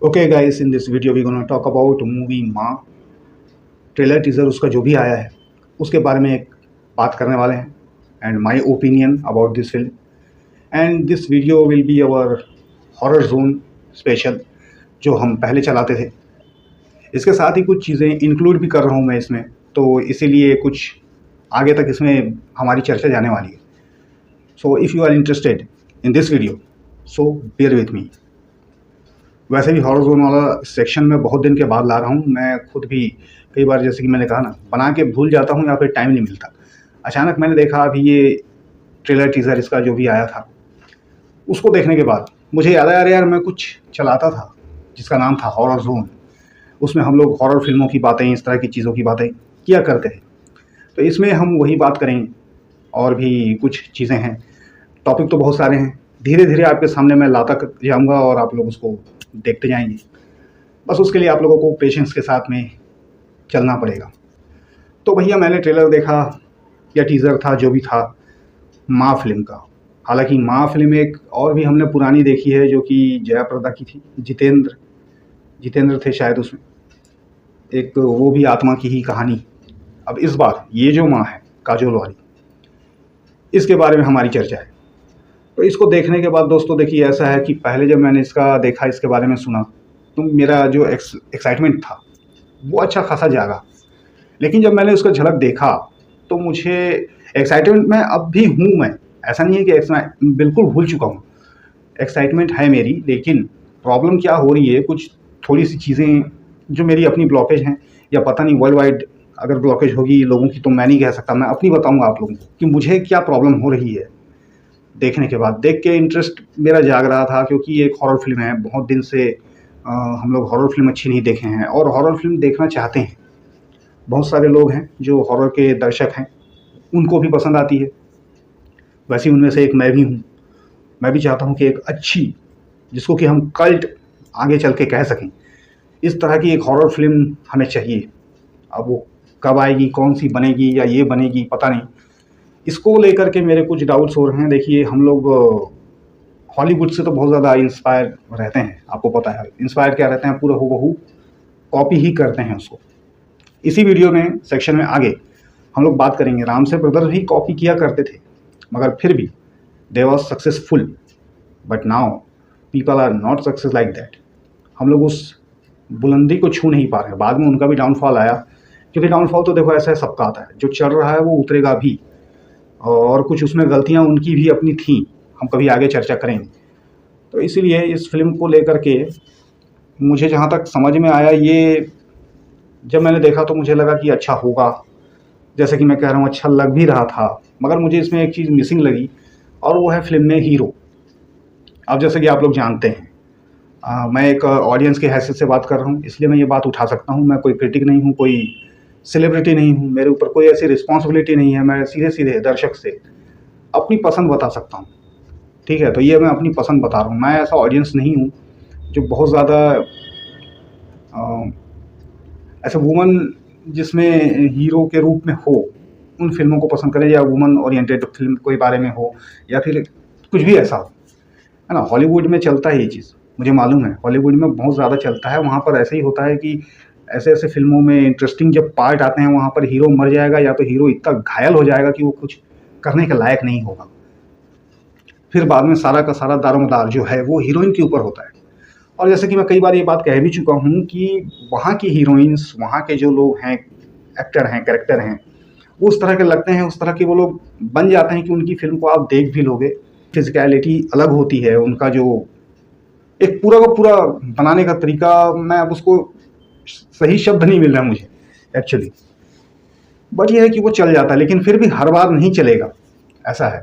Okay guys, in this video we gonna talk about movie Maa. Trailer teaser उसका जो भी आया है उसके बारे में एक बात करने वाले हैं and my opinion about this film. And this video will be our horror zone special जो हम पहले चलाते थे। इसके साथ ही कुछ चीज़ें इंक्लूड भी कर रहा हूँ मैं इसमें, तो इसीलिए कुछ आगे तक इसमें हमारी चर्चा जाने वाली है। So if you are interested in this video so bear with me. वैसे भी हॉरर जोन वाला सेक्शन में बहुत दिन के बाद ला रहा हूँ। मैं खुद भी कई बार, जैसे कि मैंने कहा ना, बना के भूल जाता हूँ या फिर टाइम नहीं मिलता। अचानक मैंने देखा अभी ये ट्रेलर टीज़र इसका जो भी आया था, उसको देखने के बाद मुझे याद आया, अरे यार मैं कुछ चलाता था जिसका नाम था हॉरर जोन। उसमें हम लोग हॉरर फिल्मों की बातें, इस तरह की चीज़ों की बातें किया करते हैं। तो इसमें हम वही बात करेंगे और भी कुछ चीज़ें हैं। टॉपिक तो बहुत सारे हैं, धीरे धीरे आपके सामने मैं लाता जाऊँगा और आप लोग उसको देखते जाएंगे। बस उसके लिए आप लोगों को पेशेंस के साथ में चलना पड़ेगा। तो भैया, मैंने ट्रेलर देखा या टीज़र था जो भी था माँ फिल्म का। हालांकि माँ फिल्म एक और भी हमने पुरानी देखी है जो कि जयाप्रदा की थी। जितेंद्र थे शायद उसमें। एक वो भी आत्मा की ही कहानी। अब इस बार ये जो माँ है काजोल वाली, इसके बारे में हमारी चर्चा है। तो इसको देखने के बाद दोस्तों देखिए, ऐसा है कि पहले जब मैंने इसका देखा, इसके बारे में सुना, तो मेरा जो एक्साइटमेंट था वो अच्छा खासा जागा। लेकिन जब मैंने उसका झलक देखा तो मुझे एक्साइटमेंट में अब भी हूँ मैं। ऐसा नहीं है कि बिल्कुल भूल चुका हूँ। एक्साइटमेंट है मेरी, लेकिन प्रॉब्लम क्या हो रही है, कुछ थोड़ी सी चीज़ें जो मेरी अपनी ब्लॉकेज हैं, या पता नहीं वर्ल्ड वाइड अगर ब्लॉकेज होगी लोगों की तो मैं नहीं कह सकता। मैं अपनी बताऊँगा आप लोगों को कि मुझे क्या प्रॉब्लम हो रही है। देखने के बाद देख के इंटरेस्ट मेरा जाग रहा था, क्योंकि ये एक हॉरर फिल्म है। बहुत दिन से हम लोग हॉरर फिल्म अच्छी नहीं देखे हैं और हॉरर फिल्म देखना चाहते हैं। बहुत सारे लोग हैं जो हॉरर के दर्शक हैं, उनको भी पसंद आती है। वैसे उनमें से एक मैं भी हूँ। मैं भी चाहता हूँ कि एक अच्छी, जिसको कि हम कल्ट आगे चल के कह सकें, इस तरह की एक हॉरर फिल्म हमें चाहिए। अब वो कब आएगी, कौन सी बनेगी या ये बनेगी, पता नहीं। इसको लेकर के मेरे कुछ डाउट्स हो रहे हैं। देखिए, हम लोग हॉलीवुड से तो बहुत ज़्यादा इंस्पायर रहते हैं, आपको पता है। इंस्पायर क्या रहते हैं, पूरा हूबहू कॉपी ही करते हैं उसको। इसी वीडियो में सेक्शन में आगे हम लोग बात करेंगे, राम से ब्रदर्स भी कॉपी किया करते थे, मगर फिर भी they was successful. But now people are not success like that. हम लोग उस बुलंदी को छू नहीं पा रहे हैं। बाद में उनका भी डाउनफॉल आया, क्योंकि डाउनफॉल तो देखो ऐसा है, सबका आता है। जो चल रहा है वो उतरेगा भी, और कुछ उसमें गलतियां उनकी भी अपनी थी, हम कभी आगे चर्चा करेंगे। तो इसीलिए इस फिल्म को लेकर के मुझे जहाँ तक समझ में आया, ये जब मैंने देखा तो मुझे लगा कि अच्छा होगा। जैसे कि मैं कह रहा हूँ, अच्छा लग भी रहा था। मगर मुझे इसमें एक चीज़ मिसिंग लगी, और वो है फिल्म में हीरो। अब जैसे कि आप लोग जानते हैं, मैं एक ऑडियंस की हैसियत से बात कर रहा हूँ, इसलिए मैं ये बात उठा सकता हूँ। मैं कोई क्रिटिक नहीं हूँ, कोई सेलिब्रिटी नहीं हूँ, मेरे ऊपर कोई ऐसी रिस्पॉन्सिबिलिटी नहीं है। मैं सीधे सीधे दर्शक से अपनी पसंद बता सकता हूँ, ठीक है। तो ये मैं अपनी पसंद बता रहा हूँ। मैं ऐसा ऑडियंस नहीं हूँ जो बहुत ज़्यादा ऐसे वुमन जिसमें हीरो के रूप में हो, उन फिल्मों को पसंद करें, या वुमन ओरिएंटेड फिल्म कोई बारे में हो, या फिर कुछ भी ऐसा हो, है ना। हॉलीवुड में चलता है ये चीज़, मुझे मालूम है। हॉलीवुड में बहुत ज़्यादा चलता है। वहाँ पर ऐसे ही होता है कि ऐसे ऐसे फिल्मों में इंटरेस्टिंग जब पार्ट आते हैं, वहाँ पर हीरो मर जाएगा, या तो हीरो इतना घायल हो जाएगा कि वो कुछ करने के लायक नहीं होगा। फिर बाद में सारा का सारा दारोमदार जो है वो हीरोइन के ऊपर होता है। और जैसे कि मैं कई बार ये बात कह भी चुका हूँ कि वहाँ की हीरोइंस, वहाँ के जो लोग हैं, एक्टर हैं, कैरेक्टर हैं, वो उस तरह के लगते हैं, उस तरह के वो लोग बन जाते हैं कि उनकी फिल्म को आप देख भी लोगे। फिजिकलिटी अलग होती है उनका, जो एक पूरा का पूरा बनाने का तरीका, मैं अब उसको सही शब्द नहीं मिल रहा मुझे एक्चुअली। बट ये है कि वो चल जाता है, लेकिन फिर भी हर बार नहीं चलेगा, ऐसा है।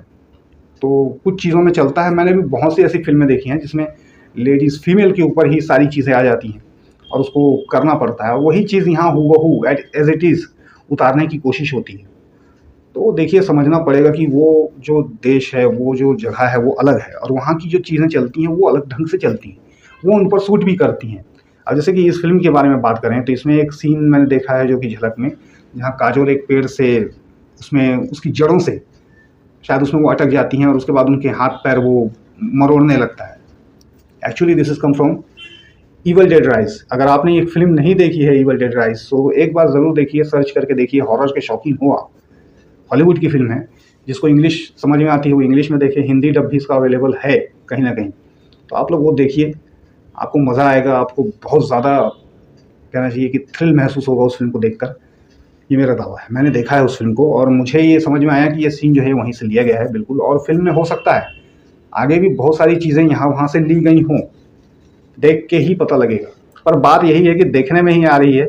तो कुछ चीज़ों में चलता है। मैंने भी बहुत सी ऐसी फिल्में देखी हैं जिसमें लेडीज़ फीमेल के ऊपर ही सारी चीज़ें आ जाती हैं और उसको करना पड़ता है। वही चीज़ यहाँ हूबहू एज इट इज़ उतारने की कोशिश होती है। तो देखिए, समझना पड़ेगा कि वो जो देश है, वो जो जगह है, वो अलग है, और वहाँ की जो चीज़ें चलती हैं वो अलग ढंग से चलती हैं, वो उन पर सूट भी करती हैं। अब जैसे कि इस फिल्म के बारे में बात करें तो इसमें एक सीन मैंने देखा है जो कि झलक में, जहाँ काजोल एक पेड़ से, उसमें उसकी जड़ों से शायद उसमें वो अटक जाती हैं, और उसके बाद उनके हाथ पैर वो मरोड़ने लगता है। Actually this is come from evil dead rise. अगर आपने ये फिल्म नहीं देखी है ईवल डेड राइज, तो एक बार ज़रूर देखिए, सर्च करके देखिए। हॉरर के शौकीन हो आप, हॉलीवुड की फिल्म है। जिसको इंग्लिश समझ में आती है वो इंग्लिश में देखे, हिंदी डब भी इसका अवेलेबल है कहीं ना कहीं, तो आप लोग वो देखिए, आपको मज़ा आएगा। आपको बहुत ज़्यादा कहना चाहिए कि थ्रिल महसूस होगा उस फिल्म को देखकर। ये मेरा दावा है। मैंने देखा है उस फिल्म को और मुझे ये समझ में आया कि ये सीन जो है वहीं से लिया गया है बिल्कुल। और फिल्म में हो सकता है आगे भी बहुत सारी चीज़ें यहाँ वहाँ से ली गई हों, देख के ही पता लगेगा। पर बात यही है कि देखने में ही आ रही है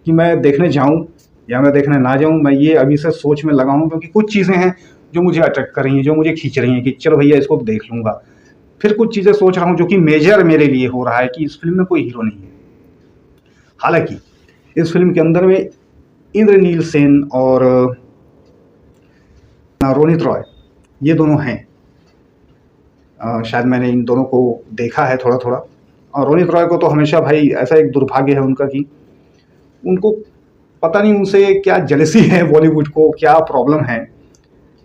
कि मैं देखने जाऊँ या मैं देखने ना जाऊँ। मैं ये अभी से सोच में लगा हूँ, क्योंकि कुछ चीज़ें हैं जो मुझे अट्रैक्ट कर रही हैं, जो मुझे खींच रही हैं कि चलो भैया इसको देख लूँगा। फिर कुछ चीज़ें सोच रहा हूँ जो कि मेजर मेरे लिए हो रहा है कि इस फिल्म में कोई हीरो नहीं है। हालांकि इस फिल्म के अंदर में इंद्रनील सेन और रोनित रॉय, ये दोनों हैं। शायद मैंने इन दोनों को देखा है थोड़ा थोड़ा। और रोनित रॉय को तो हमेशा भाई ऐसा एक दुर्भाग्य है उनका कि उनको पता नहीं उनसे क्या जेलसी है, बॉलीवुड को क्या प्रॉब्लम है।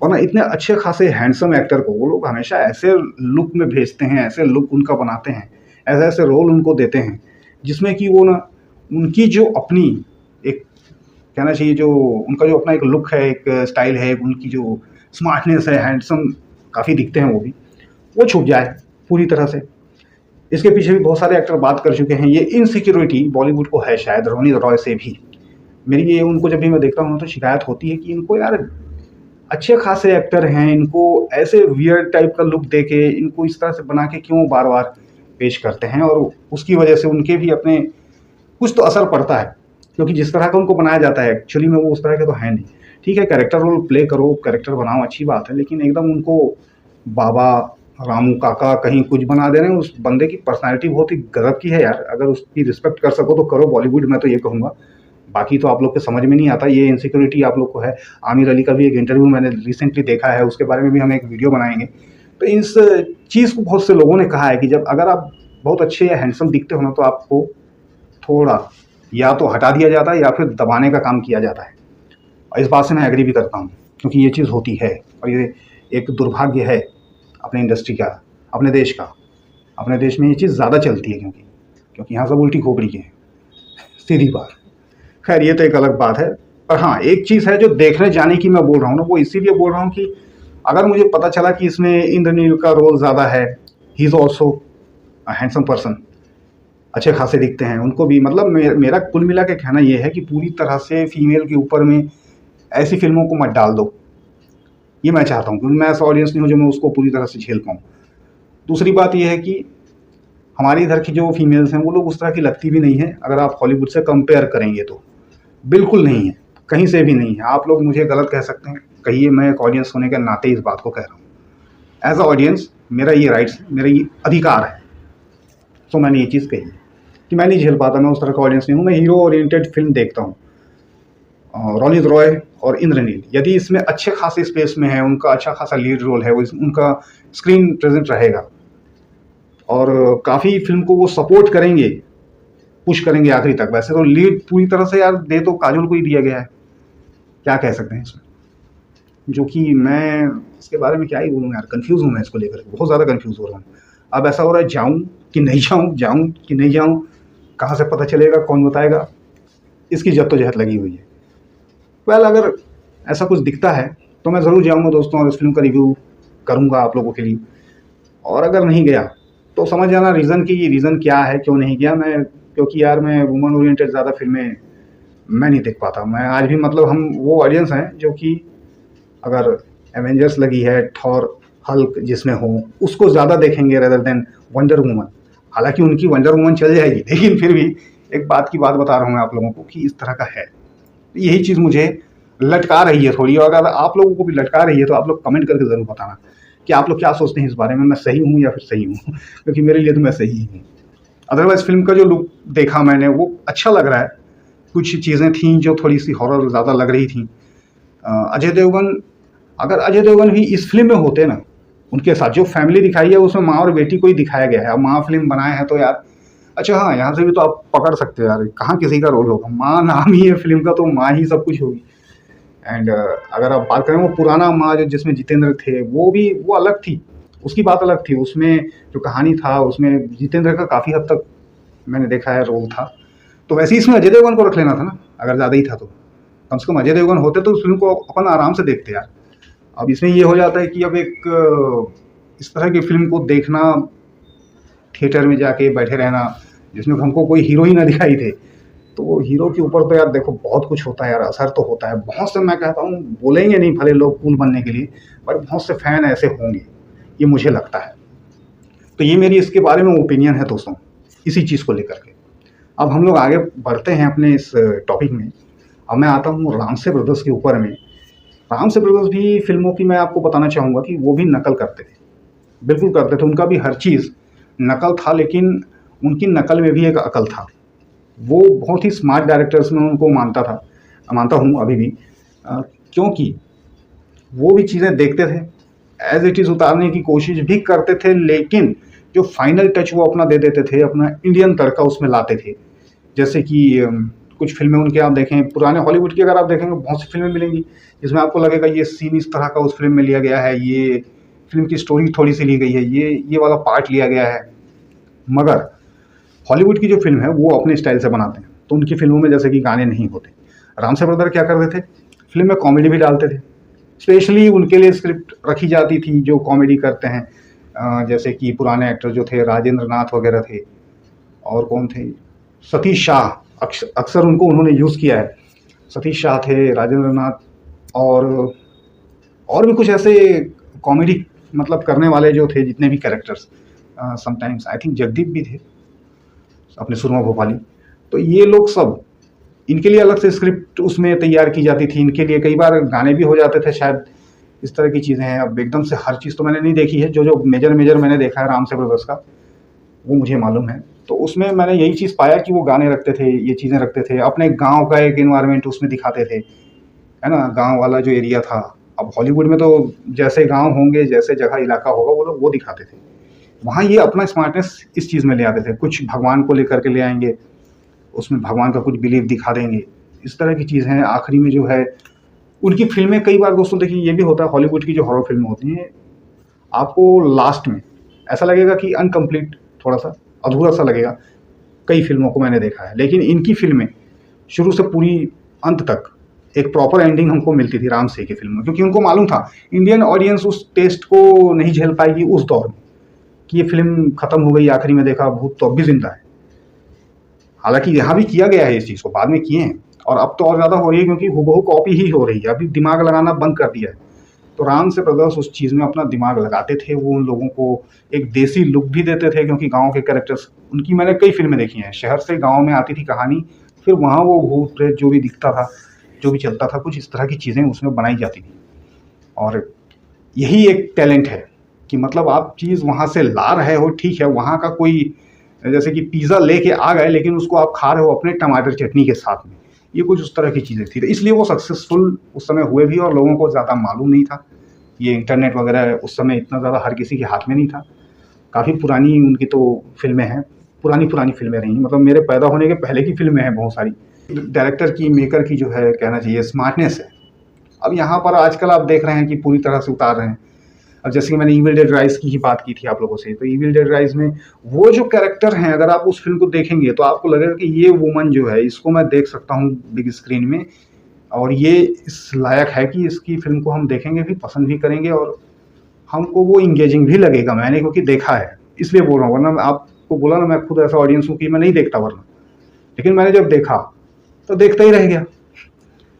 और ना इतने अच्छे खासे हैंडसम एक्टर को वो लोग हमेशा ऐसे लुक में भेजते हैं, ऐसे लुक उनका बनाते हैं, ऐसे ऐसे रोल उनको देते हैं जिसमें कि वो ना उनकी जो अपनी एक कहना चाहिए जो उनका जो अपना एक लुक है, एक स्टाइल है, उनकी जो स्मार्टनेस है, हैंडसम काफ़ी दिखते हैं वो छूट जाए पूरी तरह से। इसके पीछे भी बहुत सारे एक्टर बात कर चुके हैं। ये इनसिक्योरिटी बॉलीवुड को है शायद रोनित रॉय से भी। मेरी ये उनको जब भी मैं देखता हूँ तो शिकायत होती है कि इनको यार अच्छे खासे एक्टर हैं, इनको ऐसे वियर्ड टाइप का लुक दे के इनको इस तरह से बना के क्यों बार बार पेश करते हैं। और उसकी वजह से उनके भी अपने कुछ तो असर पड़ता है, क्योंकि जिस तरह का उनको बनाया जाता है एक्चुअली में वो उस तरह के तो है नहीं। ठीक है, कैरेक्टर रोल प्ले करो, कैरेक्टर बनाओ, अच्छी बात है, लेकिन एकदम उनको बाबा रामू काका कहीं कुछ बना दे रहे हैं। उस बंदे की पर्सनैलिटी बहुत ही गजब की है यार। अगर उसकी रिस्पेक्ट कर सको तो करो बॉलीवुड, मैं तो ये कहूँगा। बाकी तो आप लोग के समझ में नहीं आता, ये इनसिक्योरिटी आप लोग को है। आमिर अली का भी एक इंटरव्यू मैंने रिसेंटली देखा है, उसके बारे में भी हम एक वीडियो बनाएंगे। तो इस चीज़ को बहुत से लोगों ने कहा है कि जब अगर आप बहुत अच्छे या हैंडसम दिखते हो ना, तो आपको थोड़ा या तो हटा दिया जाता है या फिर दबाने का काम किया जाता है। और इस बात से मैं एग्री भी करता हूँ, क्योंकि ये चीज़ होती है और ये एक दुर्भाग्य है अपने इंडस्ट्री का, अपने देश का। अपने देश में ये चीज़ ज़्यादा चलती है, क्योंकि यहाँ सब उल्टी खोपड़ी के हैं, सीधी बात। खैर ये तो एक अलग बात है। पर हाँ, एक चीज़ है जो देखने जाने की मैं बोल रहा हूँ ना, वो इसीलिए बोल रहा हूँ कि अगर मुझे पता चला कि इसमें इंद्रनील का रोल ज़्यादा है, he is also handsome person, अच्छे खासे दिखते हैं उनको भी। मतलब मेरा कुल मिला के कहना ये है कि पूरी तरह से फीमेल के ऊपर में ऐसी फिल्मों को मत डाल दो, ये मैं चाहता हूँ, क्योंकि मैं ऐसा ऑडियंस नहीं हूँ जो मैं उसको पूरी तरह से झेल पाऊँ। दूसरी बात यह है कि हमारे इधर की जो फीमेल्स हैं वो लोग उस तरह की लगती भी नहीं है। अगर आप हॉलीवुड से कंपेयर करेंगे तो बिल्कुल नहीं है, कहीं से भी नहीं है। आप लोग मुझे गलत कह सकते हैं, कहिए, मैं एक ऑडियंस होने के नाते इस बात को कह रहा हूँ। एज अ ऑडियंस मेरा ये राइट्स, मेरा ये अधिकार है। तो मैंने ये चीज़ कही है कि मैं नहीं झेल पाता, मैं उस तरह का ऑडियंस नहीं हूँ। मैं हीरो ओरिएंटेड फिल्म देखता हूँ। रोनित रॉय और इंद्रनील यदि इसमें अच्छे खासे स्पेस में है, उनका अच्छा खासा लीड रोल है, वो उनका स्क्रीन प्रेजेंट रहेगा और काफ़ी फिल्म को वो सपोर्ट करेंगे, पुश करेंगे आखिरी तक। वैसे तो लीड पूरी तरह से यार दे तो काजोल को ही दिया गया है, क्या कह सकते हैं इसमें, जो कि मैं इसके बारे में क्या ही बोलूँ यार, कंफ्यूज हूँ मैं इसको लेकर, बहुत ज़्यादा कंफ्यूज हो रहा हूँ। अब ऐसा हो रहा है जाऊँ कि नहीं जाऊँ, जाऊँ कि नहीं जाऊँ, कहाँ से पता चलेगा, कौन बताएगा, इसकी जद्दोजहद लगी हुई है। वेल, अगर ऐसा कुछ दिखता है तो मैं ज़रूर जाऊँगा दोस्तों और इस फिल्म का रिव्यू करूँगा आप लोगों के लिए। और अगर नहीं गया तो समझ जाना रीज़न क्या है, क्यों नहीं गया मैं। क्योंकि यार मैं वुमन ओरिएंटेड ज़्यादा फिल्में मैं नहीं देख पाता। मैं आज भी, मतलब हम वो ऑडियंस हैं जो कि अगर एवेंजर्स लगी है, थॉर, हल्क जिसमें हो, उसको ज़्यादा देखेंगे रेदर देन वंडर वुमन। हालांकि उनकी वंडर वुमन चल जाएगी, लेकिन फिर भी एक बात की बात बता रहा हूँ मैं आप लोगों को कि इस तरह का है। यही चीज़ मुझे लटका रही है थोड़ी। और अगर आप लोगों को भी लटका रही है तो आप लोग कमेंट करके ज़रूर बताना कि आप लोग क्या सोचते हैं इस बारे में, मैं सही हूँ या फिर सही हूँ क्योंकि मेरे लिए तो मैं सही हूँ। अदरवाइज़ फिल्म का जो लुक देखा मैंने वो अच्छा लग रहा है। कुछ चीज़ें थीं जो थोड़ी सी हॉरर ज़्यादा लग रही थी। अजय देवगन, अगर अजय देवगन भी इस फिल्म में होते ना, उनके साथ जो फैमिली दिखाई है उसमें माँ और बेटी को ही दिखाया गया है। अब माँ फिल्म बनाए हैं तो यार, अच्छा हाँ, यहाँ से भी तो आप पकड़ सकते हो यार, कहाँ किसी का रोल होगा, माँ नाम ही है फिल्म का तो माँ ही सब कुछ होगी। एंड अगर आप बात करें वो पुराना माँ जो जिसमें जितेंद्र थे, वो अलग थी, उसकी बात अलग थी। उसमें जो कहानी था उसमें जितेंद्र का काफ़ी हद तक मैंने देखा है रोल था। तो वैसे ही इसमें अजय देवगन को रख लेना था ना, अगर ज़्यादा ही था तो। कम से कम अजय देवगन होते तो उस फ़िल्म को अपन आराम से देखते यार। अब इसमें ये हो जाता है कि अब एक इस तरह की फ़िल्म को देखना, थिएटर में जाके बैठे रहना, जिसमें हमको कोई हीरो ही ना दिखाई दे, तो वो हीरो के ऊपर तो यार देखो बहुत कुछ होता है यार, असर तो होता है। बहुत से, मैं कहता हूँ, बोलेंगे नहीं भले लोग कूल बनने के लिए, पर बहुत से फ़ैन ऐसे होंगे, ये मुझे लगता है। तो ये मेरी इसके बारे में ओपिनियन है दोस्तों, इसी चीज़ को लेकर के। अब हम लोग आगे बढ़ते हैं अपने इस टॉपिक में। अब मैं आता हूँ रामसे ब्रदर्स के ऊपर में। रामसे ब्रदर्स भी फ़िल्मों की मैं आपको बताना चाहूँगा कि वो भी नकल करते थे, बिल्कुल करते थे। उनका भी हर चीज़ नकल था, लेकिन उनकी नकल में भी एक अकल था। वो बहुत ही स्मार्ट डायरेक्टर्स में उनको मानता हूँ अभी भी, क्योंकि वो भी चीज़ें देखते थे, एज इट इज़ उतारने की कोशिश भी करते थे, लेकिन जो फाइनल टच वो अपना दे देते थे, अपना इंडियन तड़का उसमें लाते थे। जैसे कि कुछ फिल्में उनके आप देखें, पुराने हॉलीवुड की अगर आप देखेंगे, बहुत सी फिल्में मिलेंगी जिसमें आपको लगेगा ये सीन इस तरह का उस फिल्म में लिया गया है, ये फिल्म की स्टोरी थोड़ी सी ली गई है, ये वाला पार्ट लिया गया है। मगर हॉलीवुड की जो फिल्म है वो अपने स्टाइल से बनाते हैं, तो उनकी फिल्मों में जैसे कि गाने नहीं होते। रामसे ब्रदर क्या करते थे, फिल्म में कॉमेडी भी डालते थे। स्पेशली उनके लिए स्क्रिप्ट रखी जाती थी जो कॉमेडी करते हैं, जैसे कि पुराने एक्टर जो थे, राजेंद्र नाथ वगैरह थे, और कौन थे, सतीश शाह, अक्सर उनको उन्होंने यूज़ किया है। सतीश शाह थे, राजेंद्र नाथ, और भी कुछ ऐसे कॉमेडी मतलब करने वाले जो थे, जितने भी characters, sometimes I think Jagdeep भी थे अपने सुरमा भोपाली। तो ये लोग सब, इनके लिए अलग से स्क्रिप्ट उसमें तैयार की जाती थी, इनके लिए कई बार गाने भी हो जाते थे शायद, इस तरह की चीज़ें हैं। अब एकदम से हर चीज़ तो मैंने नहीं देखी है, जो जो मेजर मैंने देखा है रामसे ब्रदर्स का, वो मुझे मालूम है। तो उसमें मैंने यही चीज़ पाया कि वो गाने रखते थे, ये चीज़ें रखते थे, अपने गाँव का एक इन्वायरमेंट उसमें दिखाते थे, है ना, गाँव वाला जो एरिया था। अब हॉलीवुड में तो जैसे गाँव होंगे, जैसे जगह इलाका होगा, वो लोग वो दिखाते थे। वहाँ ये अपना स्मार्टनेस इस चीज़ में ले आते थे, कुछ भगवान को लेकर के ले आएँगे, उसमें भगवान का कुछ बिलीफ दिखा देंगे, इस तरह की चीज़ है। आखिरी में जो है उनकी फ़िल्में, कई बार दोस्तों देखिए ये भी होता है, हॉलीवुड की जो हॉरर फ़िल्में होती हैं, आपको लास्ट में ऐसा लगेगा कि अनकम्प्लीट, थोड़ा-सा अधूरा-सा लगेगा। कई फ़िल्मों को मैंने देखा है, लेकिन इनकी फ़िल्में शुरू से पूरी अंत तक एक प्रॉपर एंडिंग हमको मिलती थी रामसे की फ़िल्म में, क्योंकि उनको मालूम था इंडियन ऑडियंस उस टेस्ट को नहीं झेल पाएगी उस दौर में, कि ये फ़िल्म ख़त्म हो गई, आखिरी में देखा भूत तो अब भी ज़िंदा है। हालाँकि यहाँ भी किया गया है इस चीज़ को, बाद में किए हैं, और अब तो और ज़्यादा हो रही है, क्योंकि हूबहू कॉपी ही हो रही है, अभी दिमाग लगाना बंद कर दिया है। तो रामसे ब्रदर्स उस चीज़ में अपना दिमाग लगाते थे, वो उन लोगों को एक देसी लुक भी देते थे, क्योंकि गाँव के कैरेक्टर्स, उनकी मैंने कई फ़िल्में देखी हैं, शहर से गाँव में आती थी कहानी, फिर वहाँ वो भूत प्रेत जो भी दिखता था, जो भी चलता था, कुछ इस तरह की चीज़ें उसमें बनाई जाती थी। और यही एक टैलेंट है कि मतलब आप चीज़ वहाँ से ला रहे हो, ठीक है, वहाँ का कोई, जैसे कि पिज़्ज़ा लेके आ गए, लेकिन उसको आप खा रहे हो अपने टमाटर चटनी के साथ में, ये कुछ उस तरह की चीज़ें थी। तो इसलिए वो सक्सेसफुल उस समय हुए भी, और लोगों को ज़्यादा मालूम नहीं था। ये इंटरनेट वगैरह उस समय इतना ज़्यादा हर किसी के हाथ में नहीं था। काफ़ी पुरानी उनकी तो फ़िल्में हैं, पुरानी फ़िल्में रही हैं, मतलब मेरे पैदा होने के पहले की फ़िल्में हैं बहुत सारी। डायरेक्टर की, मेकर की जो है, कहना चाहिए स्मार्टनेस है। अब यहाँ पर आजकल आप देख रहे हैं कि पूरी तरह से उतार रहे हैं। अब जैसे कि मैंने इविल डेड राइज़ की ही बात की थी आप लोगों से, तो इविल डेड राइज़ में वो जो कैरेक्टर हैं, अगर आप उस फ़िल्म को देखेंगे तो आपको लगेगा कि ये वुमन जो है, इसको मैं देख सकता हूँ बिग स्क्रीन में, और ये इस लायक है कि इसकी फ़िल्म को हम देखेंगे भी, पसंद भी करेंगे, और हमको वो इंगेजिंग भी लगेगा। मैंने क्योंकि देखा है, इसलिए बोल रहा हूँ, वरना मैं आपको बोला ना, मैं खुद ऐसा ऑडियंस हूँ कि मैं नहीं देखता वरना। लेकिन मैंने जब देखा तो देखता ही रह गया,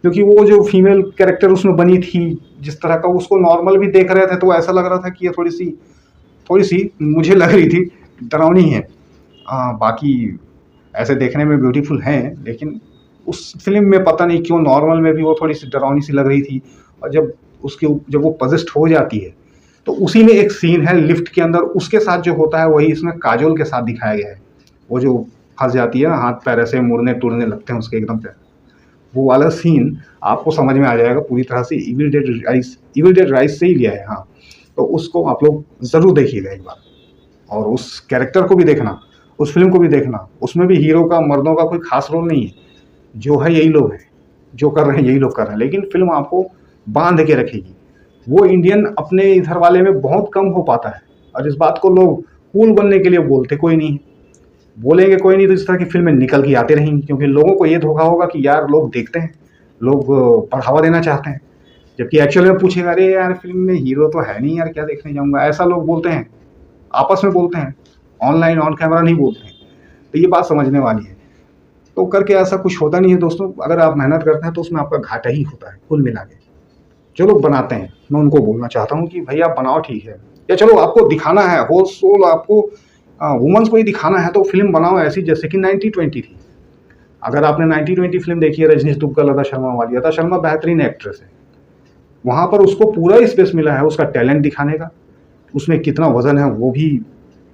क्योंकि वो जो फीमेल कैरेक्टर उसमें बनी थी, जिस तरह का, उसको नॉर्मल भी देख रहे थे तो ऐसा लग रहा था कि ये थोड़ी सी मुझे लग रही थी डरावनी है। बाकी ऐसे देखने में ब्यूटीफुल हैं, लेकिन उस फ़िल्म में पता नहीं क्यों नॉर्मल में भी वो थोड़ी-सी डरावनी सी लग रही थी। और जब वो पजेस्ट हो जाती है, तो उसी में एक सीन है लिफ्ट के अंदर, उसके साथ जो होता है वही इसमें काजोल के साथ दिखाया गया है। वो जो फँस जाती है ना, हाथ पैर ऐसे मुड़ने-टुड़ने लगते हैं उसके एकदम से, वो वाला सीन आपको समझ में आ जाएगा पूरी तरह से। इविल डेड राइज़ से ही लिया है, हाँ। तो उसको आप लोग ज़रूर देखिएगा एक बार, और उस कैरेक्टर को भी देखना, उस फ़िल्म को भी देखना। उसमें भी हीरो का, मर्दों का कोई ख़ास रोल नहीं है, जो है यही लोग हैं, जो कर रहे हैं यही लोग कर रहे हैं, लेकिन फ़िल्म आपको बाँध के रखेगी। वो इंडियन अपने इधर वाले में बहुत कम हो पाता है, और इस बात को लोग कूल बनने के लिए बोलते कोई नहीं है। बोलेंगे कोई नहीं, तो इस तरह की फिल्में निकल के आती रहेंगी, क्योंकि लोगों को ये धोखा होगा कि यार लोग देखते हैं, लोग बढ़ावा देना चाहते हैं, जबकि एक्चुअल में पूछेगा अरे यार फिल्म में हीरो तो है नहीं यार, क्या देखने जाऊंगा, ऐसा लोग बोलते हैं, आपस में बोलते हैं, ऑनलाइन ऑन कैमरा नहीं बोलते हैं। तो ये बात समझने वाली है। तो करके ऐसा कुछ होता नहीं है दोस्तों, अगर आप मेहनत करते हैं तो उसमें आपका घाटा ही होता है कुल मिला के। जो लोग बनाते हैं मैं उनको बोलना चाहता हूँ कि भैया बनाओ ठीक है, या चलो आपको दिखाना है होल सोल, आपको वुमेन्स को ही दिखाना है तो फिल्म बनाओ ऐसी जैसे कि 90-20 थी। अगर आपने 90-20 फिल्म देखी है रजनीश दुग्गल, लता शर्मा वाली, लता शर्मा बेहतरीन एक्ट्रेस है, वहाँ पर उसको पूरा स्पेस मिला है उसका टैलेंट दिखाने का, उसमें कितना वजन है वो भी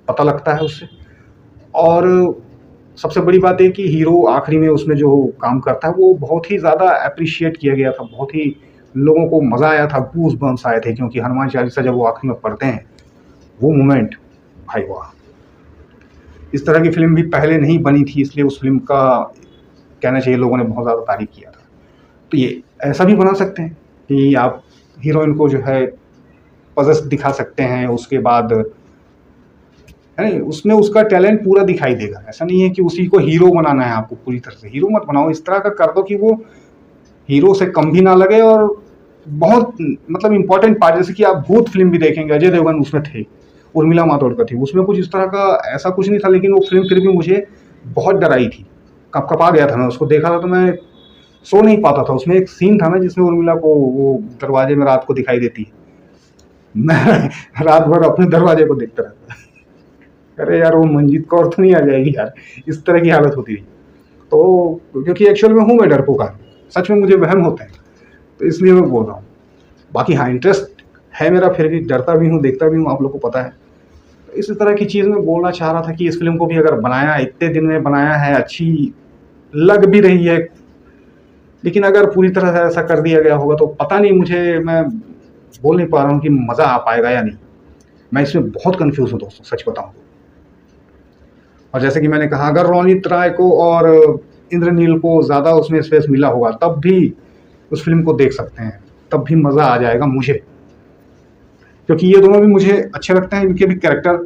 पता लगता है उससे। और सबसे बड़ी बात है कि हीरो आखिरी में उसमें जो काम करता है वो बहुत ही ज़्यादा अप्रिशिएट किया गया था, बहुत ही लोगों को मज़ा आया था, गूज बम्स आए थे, क्योंकि हनुमान चालीसा जब वो आखिरी में पढ़ते हैं वो मोमेंट, भाई वाह। इस तरह की फिल्म भी पहले नहीं बनी थी, इसलिए उस फिल्म का कहना चाहिए लोगों ने बहुत ज़्यादा तारीफ किया था। तो ये ऐसा भी बना सकते हैं कि आप हीरोइन को जो है पजस दिखा सकते हैं, उसके बाद है उसमें उसका टैलेंट पूरा दिखाई देगा। ऐसा नहीं है कि उसी को हीरो बनाना है, आपको पूरी तरह से हीरो मत बनाओ, इस तरह का कर दो कि वो हीरो से कम भी ना लगे, और बहुत मतलब इंपॉर्टेंट पार्ट, जैसे कि आप भूत फिल्म भी देखेंगे, अजय देवगन उसमें थे, उर्मिला मातोंडकर थी, उसमें कुछ इस तरह का ऐसा कुछ नहीं था, लेकिन वो फिल्म फिर भी मुझे बहुत डराई थी, कपकपा गया था। मैं उसको देखा था तो मैं सो नहीं पाता था। उसमें एक सीन था ना जिसमें उर्मिला को वो दरवाजे में रात को दिखाई देती है, मैं रात भर अपने दरवाजे को देखता रहता, अरे यार वो मंजीत कौर तो नहीं आ जाएगी यार, इस तरह की हालत होती थी। तो क्योंकि एक्चुअल में हूँ मैं डरपोक आदमी, सच में मुझे वहम होते हैं, तो इसलिए मैं बोल रहा हूँ। बाकी हाँ इंटरेस्ट है मेरा, फिर भी डरता भी हूँ, देखता भी हूँ, आप लोग को पता है। तो इस तरह की चीज़ मैं बोलना चाह रहा था कि इस फिल्म को भी अगर बनाया, इतने दिन में बनाया है, अच्छी लग भी रही है, लेकिन अगर पूरी तरह से ऐसा कर दिया गया होगा तो पता नहीं, मुझे मैं बोल नहीं पा रहा हूँ कि मज़ा आ पाएगा या नहीं। मैं इसमें बहुत कंफ्यूज हूँ दोस्तों, सच बताऊँ तो। और जैसे कि मैंने कहा, अगर रोनित राय को और इंद्रनील को ज़्यादा उसमें स्पेस मिला होगा तब भी उस फिल्म को देख सकते हैं, तब भी मज़ा आ जाएगा मुझे, क्योंकि ये दोनों भी मुझे अच्छे लगते हैं। इनके भी कैरेक्टर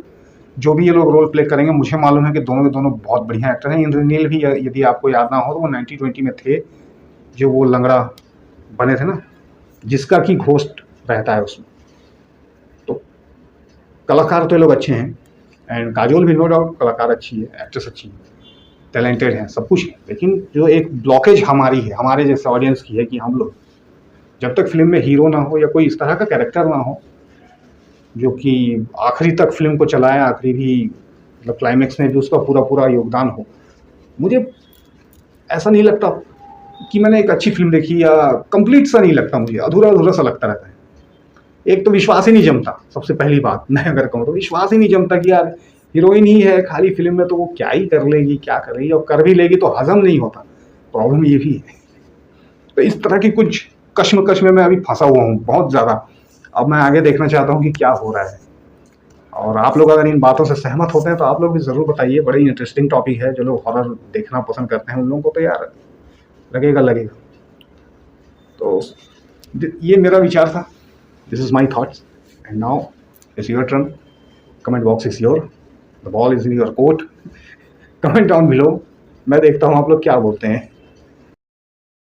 जो भी ये लोग रोल प्ले करेंगे, मुझे मालूम है कि दोनों के दोनों बहुत बढ़िया एक्टर हैं। इंद्रनील भी, यदि आपको याद ना हो तो वो 90-20 में थे, जो वो लंगड़ा बने थे ना, जिसका कि घोस्ट रहता है उसमें। तो कलाकार तो ये लोग अच्छे हैं, एंड काजोल भी नो डाउट कलाकार अच्छी है, एक्ट्रेस अच्छी है, टैलेंटेड है, सब कुछ है। लेकिन जो एक ब्लॉकेज हमारी है, हमारे जैसे ऑडियंस की है, कि हम लोग जब तक फिल्म में हीरो ना हो या कोई इस तरह का कैरेक्टर ना हो जो कि आखिरी तक फिल्म को चलाए, आखिरी भी मतलब क्लाइमेक्स में भी उसका पूरा पूरा योगदान हो, मुझे ऐसा नहीं लगता कि मैंने एक अच्छी फिल्म देखी, या कंप्लीट सा नहीं लगता, मुझे अधूरा अधूरा सा लगता रहता है। एक तो विश्वास ही नहीं जमता, सबसे पहली बात मैं अगर कहूँ तो विश्वास ही नहीं जमता कि यार हीरोइन ही है खाली फिल्म में, तो वो क्या ही कर लेगी, क्या कर लेगी, और कर भी लेगी तो हजम नहीं होता। प्रॉब्लम ये भी है। तो इस तरह की कुछ कश्मकश में मैं अभी फंसा हुआ हूँ बहुत ज़्यादा। अब मैं आगे देखना चाहता हूँ कि क्या हो रहा है, और आप लोग अगर इन बातों से सहमत होते हैं तो आप लोग भी ज़रूर बताइए। बड़ी इंटरेस्टिंग टॉपिक है, जो लोग हॉरर देखना पसंद करते हैं उन लोगों को तो यार लगेगा लगेगा। तो ये मेरा विचार था, this is my thoughts, and now it's your turn. Comment box is your, the ball is in your court. Comment down below, मैं देखता हूँ आप लोग क्या बोलते हैं।